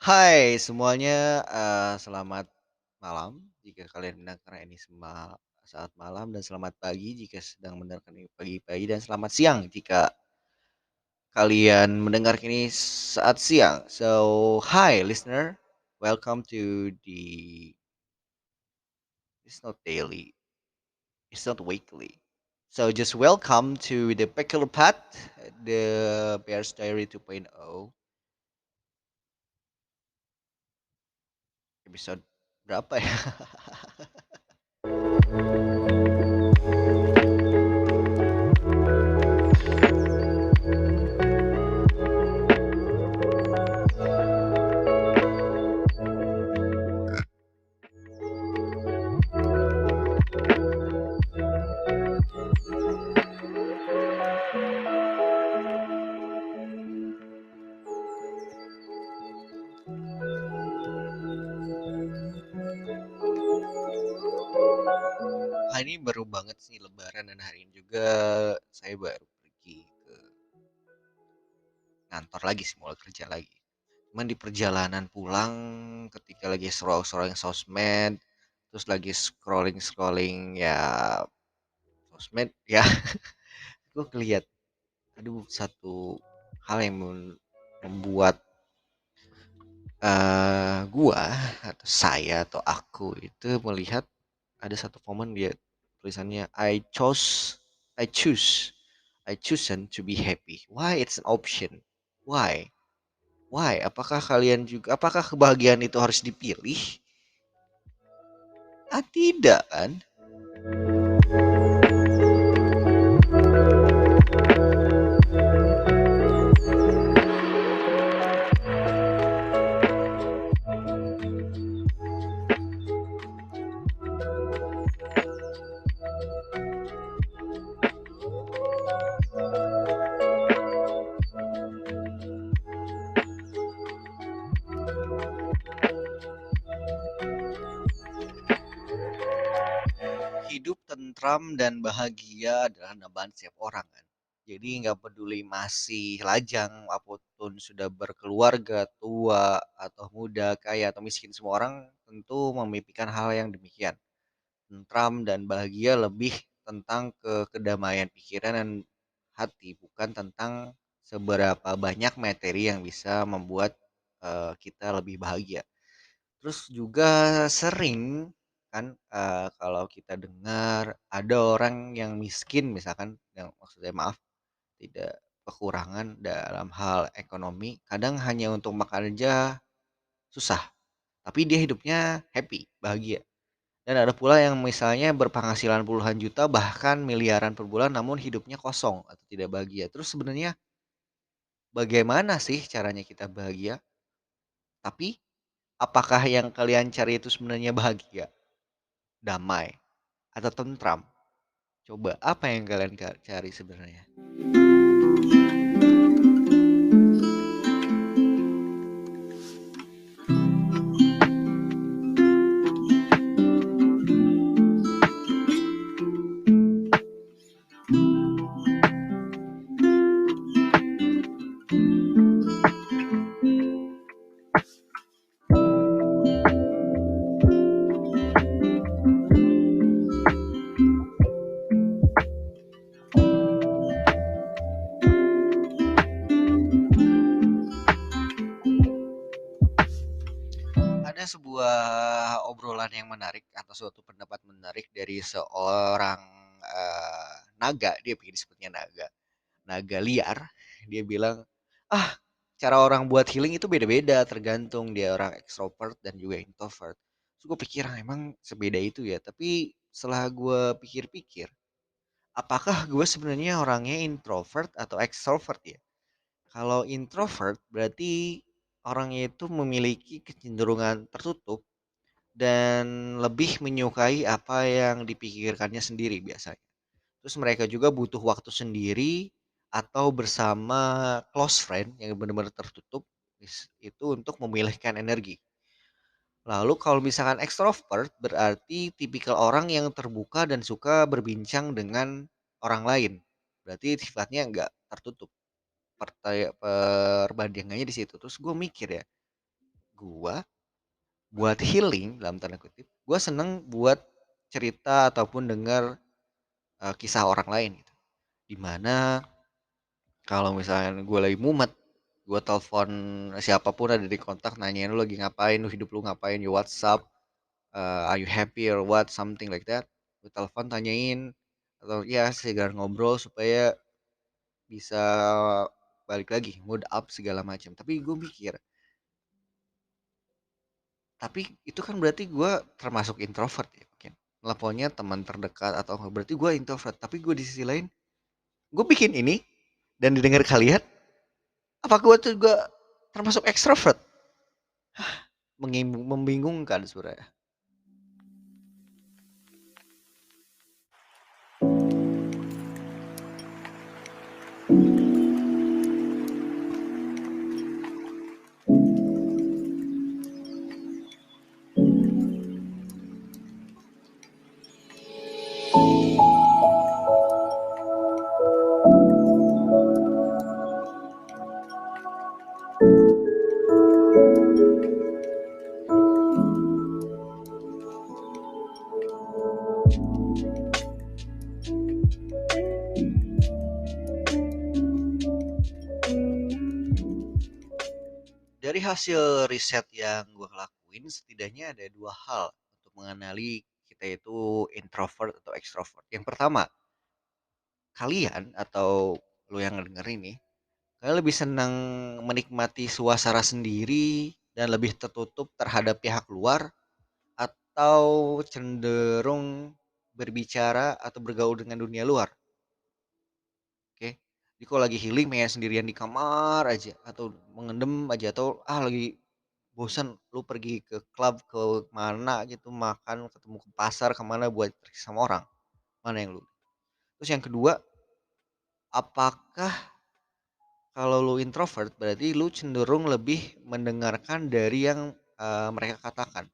Hai semuanya, selamat malam jika kalian mendengarkan ini saat malam dan selamat pagi jika sedang mendengarkan ini pagi-pagi dan selamat siang jika kalian mendengar ini saat siang. So, hi listener, welcome to it's not daily, it's not weekly. So just welcome to the Peculiar Path, the Bear's Diary 2.0 episode berapa ya? Ini baru banget sih lebaran dan hari ini juga saya baru pergi ke kantor lagi sih, mulai kerja lagi. Cuman di perjalanan pulang ketika lagi scrolling sosmed, terus lagi scrolling ya sosmed ya, gue ngeliat aduh satu hal yang membuat gua atau saya atau aku itu melihat ada satu momen dia tulisannya I choose I chosen to be happy. Why it's an option? Why? Why? Apakah kebahagiaan itu harus dipilih? Ah, tidak kan? Hidup tentram dan bahagia adalah dambaan setiap orang kan. Jadi nggak peduli masih lajang apapun sudah berkeluarga, tua atau muda, kaya atau miskin, semua orang tentu memimpikan hal yang demikian. Tentram dan bahagia lebih tentang kedamaian pikiran dan hati, bukan tentang seberapa banyak materi yang bisa membuat kita lebih bahagia. Terus juga sering kan, kalau kita dengar ada orang yang miskin misalkan, yang maksudnya maaf, tidak kekurangan dalam hal ekonomi, kadang hanya untuk makan aja susah, tapi dia hidupnya happy, bahagia. Dan ada pula yang misalnya berpenghasilan puluhan juta bahkan miliaran per bulan namun hidupnya kosong atau tidak bahagia. Terus sebenarnya bagaimana sih caranya kita bahagia? Tapi apakah yang kalian cari itu sebenarnya bahagia, damai, atau tentram? Coba apa yang kalian cari sebenarnya? Ada sebuah obrolan yang menarik atau suatu pendapat menarik dari seorang naga, dia bikin disebutnya naga, naga liar. Dia bilang, ah, cara orang buat healing itu beda-beda, tergantung dia orang extrovert dan juga introvert. Terus gue pikir, "Ah, emang sebeda itu ya?" Tapi setelah gue pikir-pikir, apakah gue sebenarnya orangnya introvert atau extrovert ya? Kalau introvert berarti orangnya itu memiliki kecenderungan tertutup dan lebih menyukai apa yang dipikirkannya sendiri biasanya. Terus mereka juga butuh waktu sendiri atau bersama close friend yang benar-benar tertutup itu untuk memilihkan energi. Lalu kalau misalkan ekstrovert berarti tipikal orang yang terbuka dan suka berbincang dengan orang lain. Berarti sifatnya enggak tertutup. perbandingannya di situ. Terus gue mikir ya, gua buat healing dalam tanda kutip, gua seneng buat cerita ataupun dengar, kisah orang lain gitu. Di mana kalau misalnya gue lagi mumet, gue telepon siapapun ada di kontak nanyain, "Lu lagi ngapain? Lu hidup lu ngapain? You what's up? Are you happy or what?" Something like that. Gue telepon tanyain atau ya sekedar ngobrol supaya bisa balik lagi mood up segala macam. Tapi gue mikir, tapi itu kan berarti gue termasuk introvert ya mungkin. Teleponnya teman terdekat atau enggak, berarti gue introvert. Tapi gue di sisi lain, gue bikin ini dan didengar kalian, apa gue tuh juga termasuk extrovert? Membingungkan sebenarnya. Dari hasil riset yang gue lakuin, setidaknya ada 2 hal untuk mengenali kita itu introvert atau extrovert. Yang pertama, kalian atau lu yang ngedenger ini, kalian lebih senang menikmati suasana sendiri dan lebih tertutup terhadap pihak luar, atau cenderung berbicara atau bergaul dengan dunia luar? Oke. Jadi kalau lagi healing pengen sendirian di kamar aja atau mengendem aja atau lagi bosan lu pergi ke klub, ke mana gitu, makan, ketemu ke pasar, kemana buat interaksi sama orang, mana yang lu? Terus yang kedua, apakah kalau lu introvert berarti lu cenderung lebih mendengarkan dari yang, mereka katakan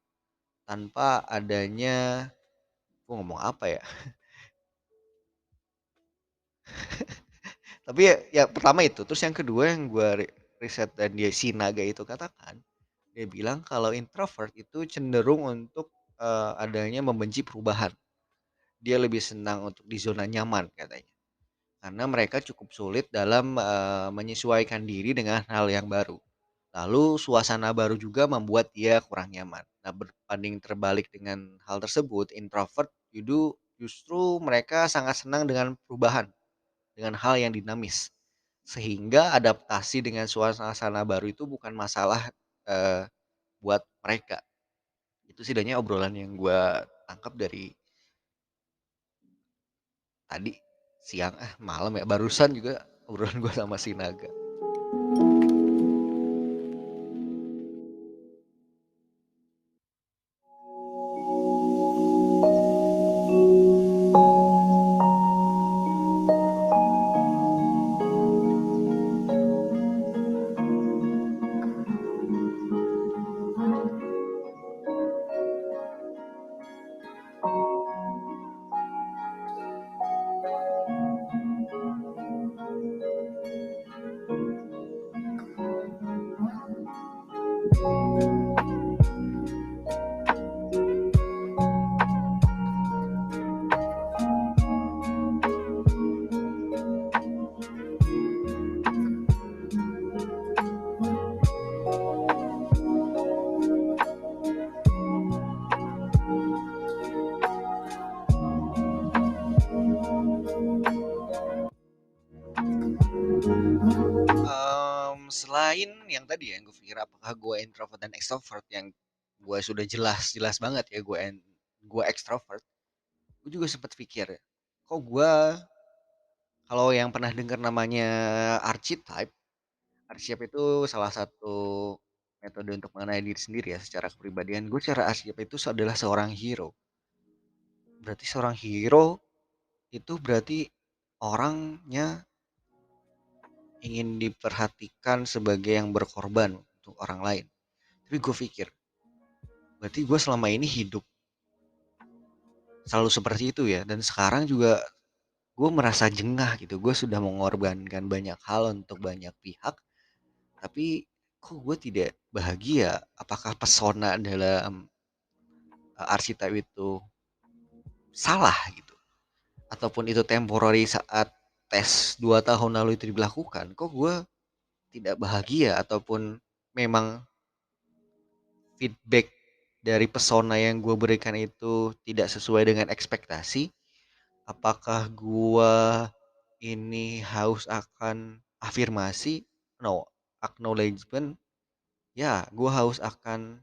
tanpa adanya gua ngomong apa ya? Tapi ya pertama itu, terus yang kedua yang gua riset dan si naga itu katakan, dia bilang kalau introvert itu cenderung untuk, adanya membenci perubahan. Dia lebih senang untuk di zona nyaman katanya. Karena mereka cukup sulit dalam, menyesuaikan diri dengan hal yang baru. Lalu suasana baru juga membuat dia kurang nyaman. Nah, berbanding terbalik dengan hal tersebut, introvert justru mereka sangat senang dengan perubahan, dengan hal yang dinamis. Sehingga adaptasi dengan suasana baru itu bukan masalah, eee, buat mereka. Itu setidaknya obrolan yang gue tangkap dari tadi siang, malam ya, barusan juga obrolan gue sama si naga. Selain yang tadi ya, yang gue pikir apakah gue introvert dan extrovert yang gue sudah jelas banget ya gue extrovert, gue juga sempat pikir ya, kok gue kalau yang pernah dengar namanya archetype, archetype itu salah satu metode untuk mengenali diri sendiri ya secara kepribadian. Gue secara archetype itu adalah seorang hero. Berarti seorang hero itu berarti orangnya ingin diperhatikan sebagai yang berkorban untuk orang lain. Tapi gue pikir, berarti gue selama ini hidup selalu seperti itu ya. Dan sekarang juga gue merasa jengah gitu, gue sudah mengorbankan banyak hal untuk banyak pihak, tapi kok gue tidak bahagia? Apakah pesona dalam, arsitek itu salah gitu? Ataupun itu temporary saat tes 2 tahun lalu itu diberlakukan, kok gue tidak bahagia? Ataupun memang feedback dari pesona yang gue berikan itu tidak sesuai dengan ekspektasi? Apakah gua ini haus akan afirmasi? No, acknowledgement. Ya, gua haus akan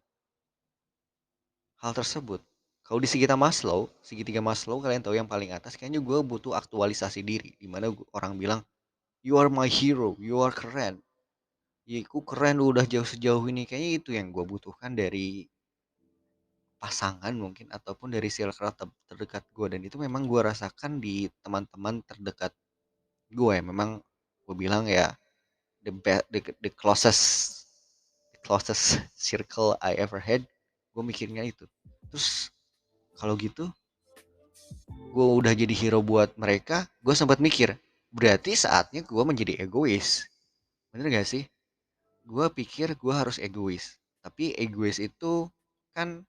hal tersebut. Kalau di segitiga Maslow kalian tahu yang paling atas, kayaknya gua butuh aktualisasi diri. Di mana orang bilang, you are my hero, you are keren. Ya, ku keren lu udah jauh sejauh ini. Kayaknya itu yang gua butuhkan dari pasangan mungkin ataupun dari circle terdekat gue, dan itu memang gua rasakan di teman-teman terdekat gue. Memang gue bilang ya, the closest circle I ever had, gue mikirnya itu. Terus kalau gitu gue udah jadi hero buat mereka, gue sempat mikir berarti saatnya gue menjadi egois. Bener gak sih? Gue pikir gue harus egois, tapi egois itu kan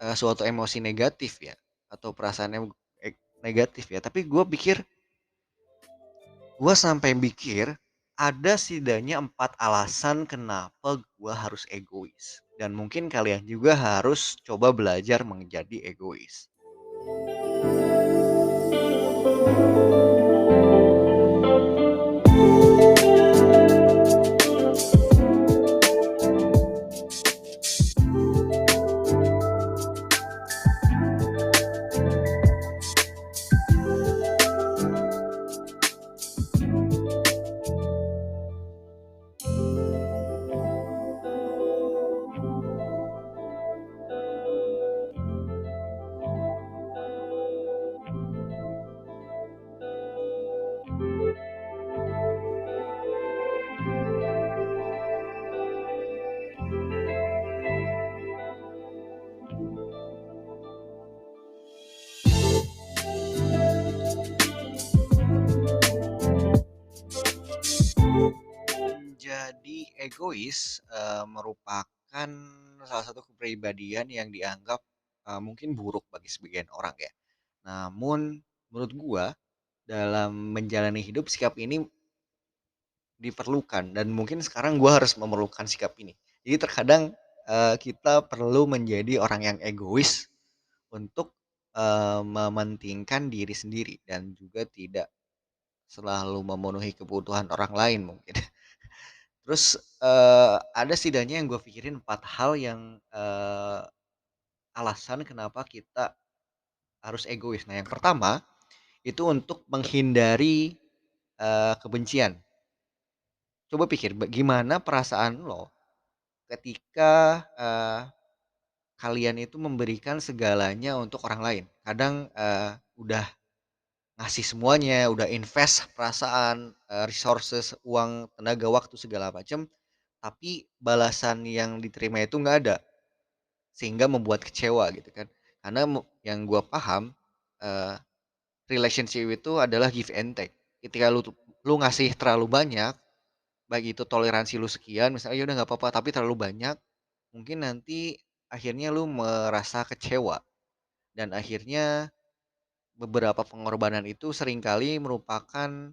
suatu emosi negatif ya, atau perasaan yang negatif ya. Tapi gue sampai mikir ada setidaknya 4 alasan kenapa gue harus egois. Dan mungkin kalian juga harus coba belajar menjadi egois. Menjadi egois merupakan salah satu kepribadian yang dianggap mungkin buruk bagi sebagian orang ya. Namun menurut gua dalam menjalani hidup sikap ini diperlukan, dan mungkin sekarang gua harus memerlukan sikap ini. Jadi terkadang kita perlu menjadi orang yang egois untuk mementingkan diri sendiri dan juga tidak selalu memenuhi kebutuhan orang lain mungkin. Terus, ada setidaknya yang gue pikirin 4 hal yang, alasan kenapa kita harus egois. Nah, yang pertama, itu untuk menghindari, kebencian. Coba pikir gimana perasaan lo ketika, kalian itu memberikan segalanya untuk orang lain. Kadang, udah ngasih semuanya, udah invest perasaan, resources, uang, tenaga, waktu, segala macam, tapi balasan yang diterima itu nggak ada. Sehingga membuat kecewa gitu kan. Karena yang gua paham, eee, relationship itu adalah give and take. Ketika lu ngasih terlalu banyak, baik itu toleransi lu sekian, misalnya, "Ya udah nggak apa-apa," tapi terlalu banyak, mungkin nanti akhirnya lu merasa kecewa, dan akhirnya beberapa pengorbanan itu seringkali merupakan,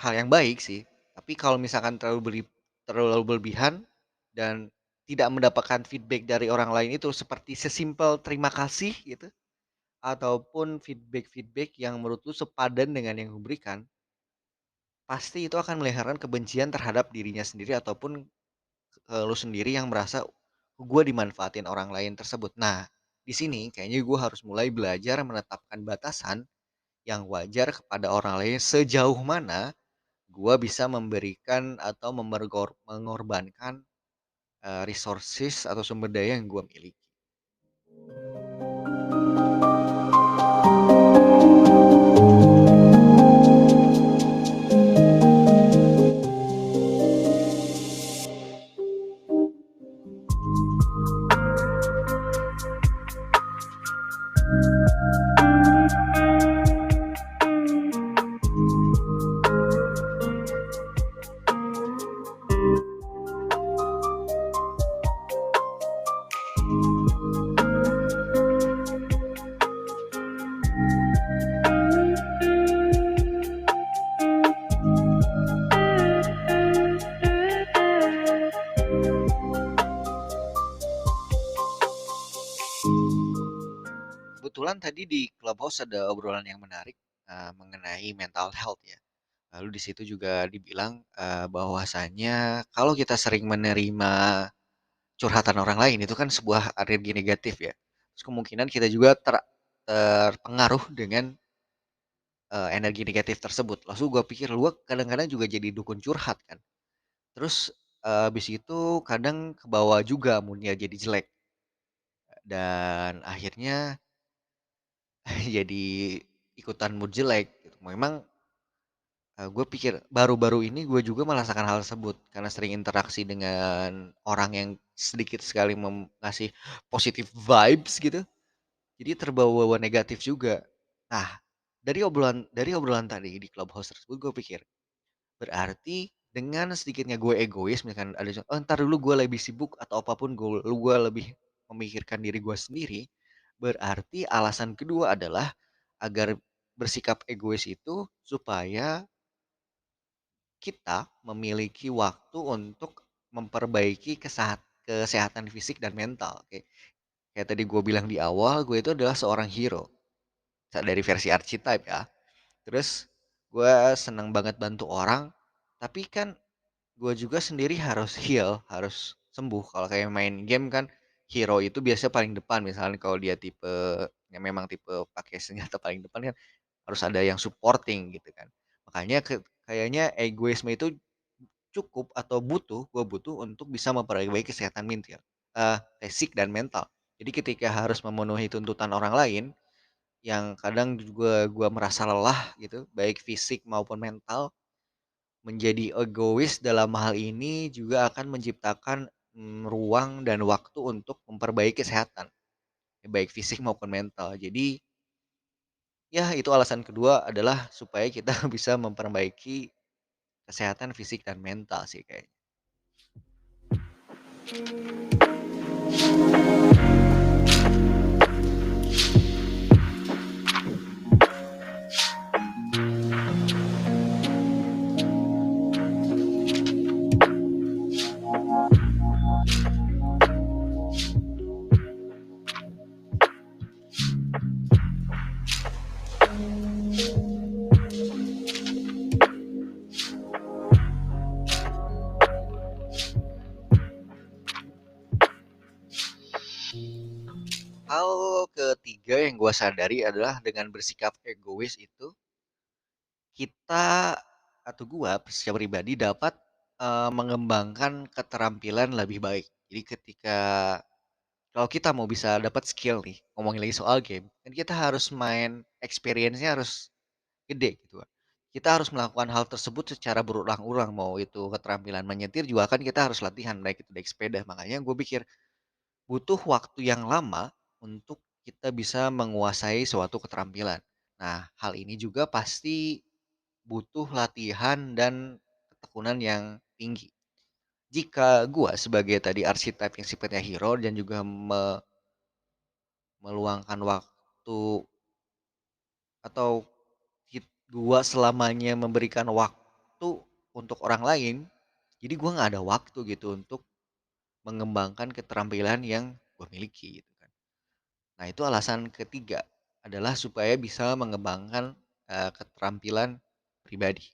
hal yang baik sih. Tapi kalau misalkan terlalu berlebihan dan tidak mendapatkan feedback dari orang lain, itu seperti sesimpel terima kasih gitu, ataupun feedback-feedback yang menurut lu sepadan dengan yang lu berikan, pasti itu akan melahirkan kebencian terhadap dirinya sendiri ataupun, lu sendiri yang merasa, "Gua dimanfaatin orang lain tersebut." Nah, di sini kayaknya gue harus mulai belajar menetapkan batasan yang wajar kepada orang lain, sejauh mana gua bisa memberikan atau mengorbankan, resources atau sumber daya yang gua miliki. Jadi di Clubhouse ada obrolan yang menarik, mengenai mental health ya. Lalu di situ juga dibilang, bahwasanya kalau kita sering menerima curhatan orang lain itu kan sebuah energi negatif ya. Terus kemungkinan kita juga terpengaruh dengan, energi negatif tersebut. Langsung gue pikir, gue kadang-kadang juga jadi dukun curhat kan. Terus, habis itu kadang kebawa juga mood-nya jadi jelek dan akhirnya jadi ikutan mood jelek gitu. Memang, gue pikir baru-baru ini gue juga merasakan hal tersebut karena sering interaksi dengan orang yang sedikit sekali ngasih positive vibes gitu, jadi terbawa-bawa negatif juga. Nah, dari obrolan tadi di Clubhouse tersebut gue pikir, berarti dengan sedikitnya gue egois misalkan ada "Oh, entar dulu gue lebih sibuk," atau apapun gue lebih memikirkan diri gue sendiri, berarti alasan kedua adalah agar bersikap egois itu supaya kita memiliki waktu untuk memperbaiki kesehatan fisik dan mental. Kayak tadi gue bilang di awal, gue itu adalah seorang hero, dari versi archetype ya. Terus gue seneng banget bantu orang, tapi kan gue juga sendiri harus heal, harus sembuh. Kalau kayak main game kan, hero itu biasanya paling depan, misalnya kalau dia tipe yang memang tipe pakai senjata paling depan kan, harus ada yang supporting gitu kan. Makanya kayaknya egoisme itu cukup atau gue butuh untuk bisa memperbaiki kesehatan fisik dan mental. Jadi ketika harus memenuhi tuntutan orang lain, yang kadang juga gue merasa lelah gitu, baik fisik maupun mental, menjadi egois dalam hal ini juga akan menciptakan, ruang dan waktu untuk memperbaiki kesehatan, baik fisik maupun mental. Jadi, ya itu alasan kedua adalah supaya kita bisa memperbaiki kesehatan fisik dan mental sih kayaknya. Hal ketiga yang gue sadari adalah dengan bersikap egois itu, kita atau gua secara pribadi dapat, mengembangkan keterampilan lebih baik. Jadi ketika kalau kita mau bisa dapat skill nih, ngomongin lagi soal game, kan kita harus main experience-nya harus gede gitu kan. Kita harus melakukan hal tersebut secara berulang-ulang, mau itu keterampilan menyetir juga kan kita harus latihan, baik itu naik sepeda. Makanya gue pikir butuh waktu yang lama untuk kita bisa menguasai suatu keterampilan. Nah, hal ini juga pasti butuh latihan dan ketekunan yang tinggi. Jika gua sebagai tadi arsitek yang sifatnya hero dan juga meluangkan waktu atau gua selamanya memberikan waktu untuk orang lain, jadi gua nggak ada waktu gitu untuk mengembangkan keterampilan yang gua miliki gitu kan. Nah itu alasan ketiga, adalah supaya bisa mengembangkan, keterampilan pribadi.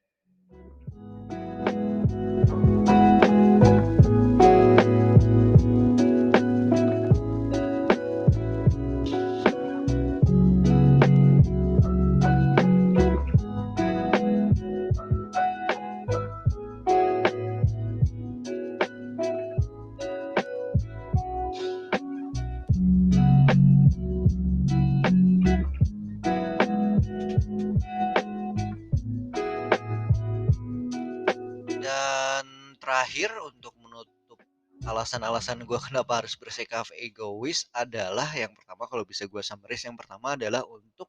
Dan terakhir untuk menutup alasan-alasan gue kenapa harus bersikap egois adalah yang pertama kalau bisa gue summarize yang pertama adalah untuk,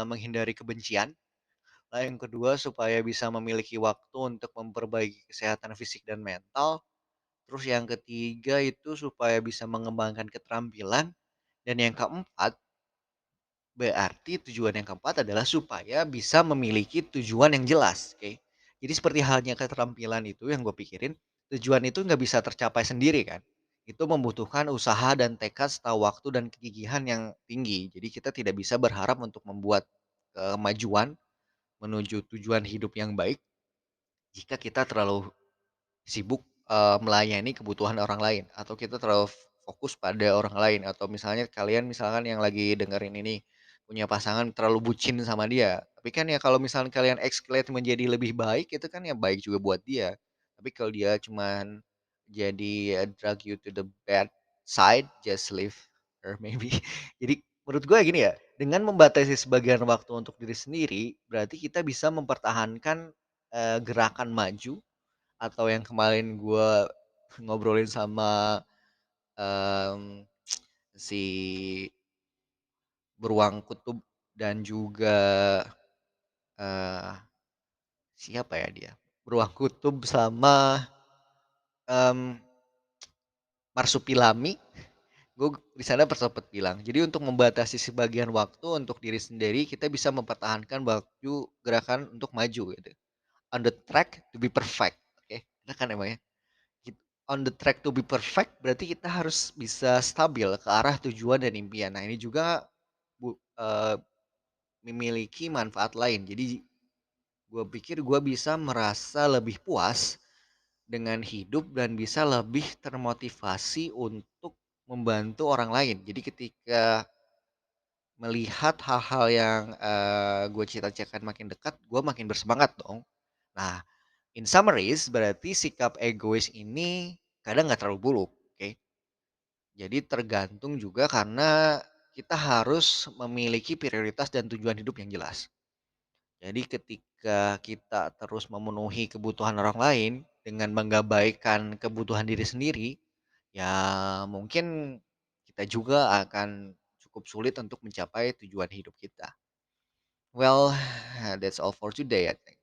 menghindari kebencian. Lah yang kedua supaya bisa memiliki waktu untuk memperbaiki kesehatan fisik dan mental. Terus yang ketiga itu supaya bisa mengembangkan keterampilan. Dan yang keempat, berarti tujuan yang keempat adalah supaya bisa memiliki tujuan yang jelas, oke. Jadi seperti halnya keterampilan itu yang gue pikirin, tujuan itu nggak bisa tercapai sendiri kan. itu membutuhkan usaha dan tekad serta waktu dan kegigihan yang tinggi. Jadi kita tidak bisa berharap untuk membuat kemajuan menuju tujuan hidup yang baik jika kita terlalu sibuk, melayani kebutuhan orang lain atau kita terlalu fokus pada orang lain atau misalnya kalian misalkan yang lagi dengerin ini, punya pasangan terlalu bucin sama dia, tapi kan ya kalau misalnya kalian escalate menjadi lebih baik itu kan ya baik juga buat dia. Tapi kalau dia cuman jadi, drag you to the bad side, just leave her maybe. Jadi menurut gue gini ya, dengan membatasi sebagian waktu untuk diri sendiri, berarti kita bisa mempertahankan, gerakan maju atau yang kemarin gua ngobrolin sama, mmm, si beruang kutub dan juga, eee, siapa ya dia? Beruang kutub sama, mmm, marsupilami, gue di sana sempet bilang, jadi untuk membatasi sebagian waktu untuk diri sendiri, kita bisa mempertahankan gerakan untuk maju gitu, on the track to be perfect, oke? Kita kan emang ya on the track to be perfect berarti kita harus bisa stabil ke arah tujuan dan impian. Nah ini juga memiliki manfaat lain. Jadi gue pikir gue bisa merasa lebih puas dengan hidup dan bisa lebih termotivasi untuk membantu orang lain. Jadi ketika melihat hal-hal yang, gue cita-citakan makin dekat, gue makin bersemangat dong. Nah, in summaries berarti sikap egois ini kadang nggak terlalu buruk, oke? Jadi tergantung juga karena kita harus memiliki prioritas dan tujuan hidup yang jelas. Jadi ketika kita terus memenuhi kebutuhan orang lain dengan menggabaikan kebutuhan diri sendiri, ya mungkin kita juga akan cukup sulit untuk mencapai tujuan hidup kita. Well, that's all for today, I think.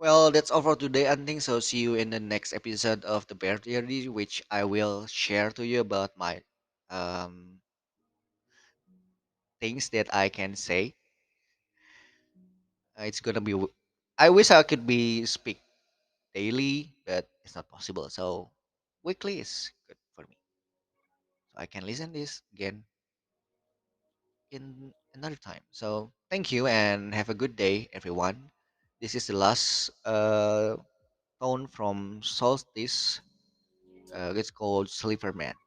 Well, that's all for today, I think so. See you in the next episode of the Bear Theory, which I will share to you about my um things that I can say. It's gonna be. I wish I could be speak daily, but it's not possible. So weekly is good for me. So I can listen this again in another time. So thank you and have a good day, everyone. This is the last tone from Solstice. It's called Sleeper Man.